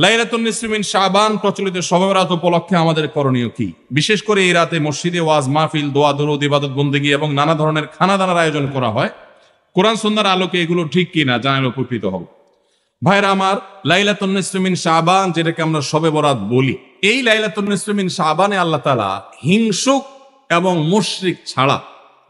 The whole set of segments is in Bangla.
লাইলাতুন নিসফি মিন শাবান প্রচলিত শবে বরাত উপলক্ষে আমাদের করণীয় কি? বিশেষ করে এই রাতে মসজিদে ওয়াজ মাহফিল, দোয়া দরুদ, ইবাদত বন্দেগী এবং নানা ধরনের খানা দানার আয়োজন করা হয়। কোরআন সুন্নাহর আলোকে এগুলো ঠিক কিনা জানালে উপকৃত হব। ভাইরা আমার, লাইলাতুন নিসফি মিন শাবান যেটাকে আমরা শবে বরাত বলি, এই লাইলাতুন নিসফি মিন শাবানে আল্লাহ তাআলা হিংসুক এবং মুশরিক ছাড়া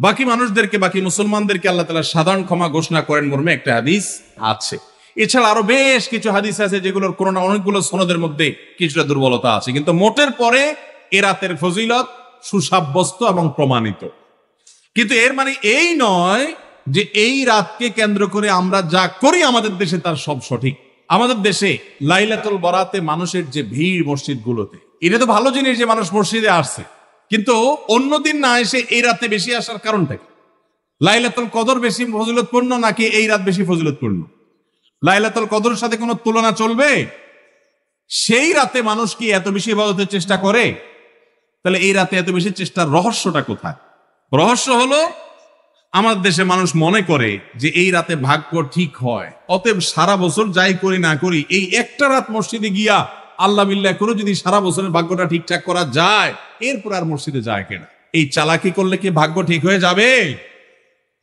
বাকি মানুষদেরকে, বাকি মুসলমানদেরকে আল্লাহ তাআলা সাধারণ ক্ষমা ঘোষণা করেন মর্মে একটা হাদিস আছে। এছাড়া আরো বেশ কিছু হাদিস আছে যেগুলোর কোনো না অনেকগুলো সনদের মধ্যে কিছুটা দুর্বলতা আছে, কিন্তু মোটের পরে এ রাতের ফজিলত সুসাব্যস্ত এবং প্রমাণিত। কিন্তু এর মানে এই নয় যে এই রাতকে কেন্দ্র করে আমরা যা করি আমাদের দেশে তার সব সঠিক। আমাদের দেশে লাইলাতুল বরাতে মানুষের যে ভিড় মসজিদগুলোতে, এটা তো ভালো জিনিস যে মানুষ মসজিদে আসছে, কিন্তু অন্যদিন না এসে এই রাতে বেশি আসার কারণটা কি? লাইলাতুল কদর বেশি ফজিলতপূর্ণ নাকি এই রাত বেশি ফজিলতপূর্ণ? লাইলাতুল কদরের সাথে কোনো তুলনা চলবে? সেই রাতে মানুষ কি এত বেশি ইবাদতের চেষ্টা করে? তাহলে এই রাতে এত বেশি চেষ্টার রহস্যটা কোথায়? রহস্য হলো আমাদের দেশে মানুষ মনে করে যে এই রাতে ভাগ্য ঠিক হয়, অতএব সারা বছর যাই করি না করি এই একটা রাত মসজিদে গিয়া আল্লাহ বিল্লাহ করে যদি সারা বছরের ভাগ্যটা ঠিকঠাক করা যায়, এরপর আর মসজিদে যায় কেনা। এই চালাকি করলে কি ভাগ্য ঠিক হয়ে যাবে?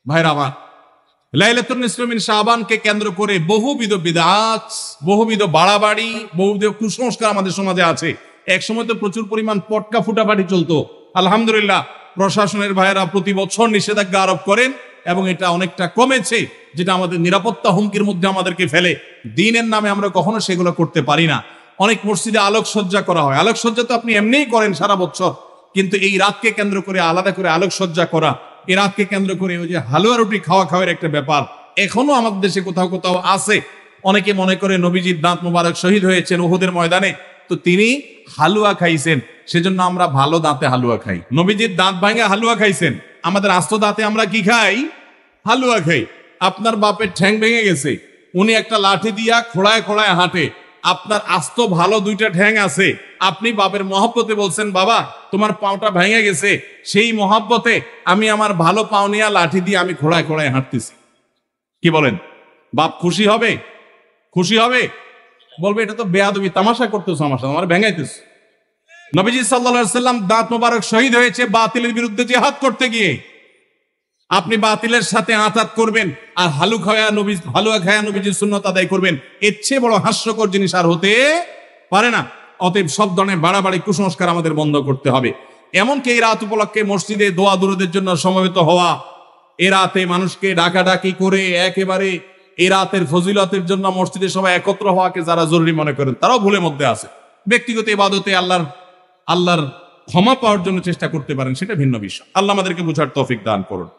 ভাইরা আমার, লাইলাতুন নিসফি মিন শাবানকে কেন্দ্র করে বহুবিধ বিদআত, বহুবিধ বাড়াবাড়ি, বহুবিধ কুসংস্কার আমাদের সমাজে আছে। এক সময় তো প্রচুর পরিমাণ পটকা ফুটাফাটি চলতো। আলহামদুলিল্লাহ, প্রশাসনের ভাইয়েরা প্রতি বছর নিষেধাজ্ঞা আরোপ করেন এবং এটা অনেকটা কমেছে, যেটা আমাদের নিরাপত্তা হুমকির মধ্যে আমাদেরকে ফেলে। দিনের নামে আমরা কখনো সেগুলো করতে পারি না। অনেক মসজিদে আলোকসজ্জা করা হয়। আলোকসজ্জা তো আপনি এমনিই করেন সারা বছর, কিন্তু এই রাতকে কেন্দ্র করে আলাদা করে আলোকসজ্জা করা, এই রাতকে কেন্দ্র করে ওই যে হালুয়া রুটি খাওয়ার একটা ব্যাপার এখনো আমাদের দেশে কোথাও কোথাও আছে। অনেকে মনে করে নবীজির দাঁত মোবারক শহীদ হয়েছেন উহুদের ময়দানে, তো তিনি হালুয়া খাইছেন, সেজন্য আমরা ভালো দাঁতে হালুয়া খাই। নবীজির দাঁত ভাঙে হালুয়া খাইছেন, আমাদের আস্ত দাঁতে আমরা কি খাই? হালুয়া খাই। আপনার বাপের ঠ্যাং ভেঙে গেছে, উনি একটা লাঠি দিয়া খোড়ায় খোড়ায় হাঁটে, আপনার আস্ত ভালো দুইটা ঠ্যাং আছে, আপনি বাপের মহব্বতে বলছেন বাবা তোমার পাওটা ভেঙে গেছে, সেই মহব্বতে আমি আমার ভালো পাও নিয়ে লাঠি দিয়ে আমি খোড়ায় খোড়ায় হাঁটতেছি। কি বলেন? বাপ খুশি হবে? খুশি হবে? বলবে এটা তো বেয়াদবি, তামাশা করতেছো আমার সাথে, আমার ভেঙাইতেছ। নবীজি সাল্লাল্লাহু আলাইহি সাল্লাম দাঁত মোবারক শহীদ হয়েছে বাতিলের বিরুদ্ধে জিহাদ করতে গিয়ে। আপনি বাতিলের সাথে আঁতাত করবেন আর হালুয়া খায়া নবীজির সুন্নাত আদায় করবেন, এর চেয়ে বড় হাস্যকর জিনিস আর হতে পারে না। অতএব সব ধরনের বাড়াবাড়ি কুসংস্কার আমাদের বন্ধ করতে হবে। এমনকি এই রাত উপলক্ষে মসজিদে দোয়া দুরুদের জন্য সমবেত হওয়া, এ রাতে মানুষকে ডাকাডাকি করে একেবারে এই রাতের ফজিলতের জন্য মসজিদে সবাই একত্র হওয়াকে যারা জরুরি মনে করেন তারাও ভুলের মধ্যে আছে। ব্যক্তিগত ইবাদতে আল্লাহর ক্ষমা পাওয়ার জন্য চেষ্টা করতে পারেন, সেটা ভিন্ন বিষয়। আল্লাহ আমাদেরকে বুঝার তৌফিক দান করুন।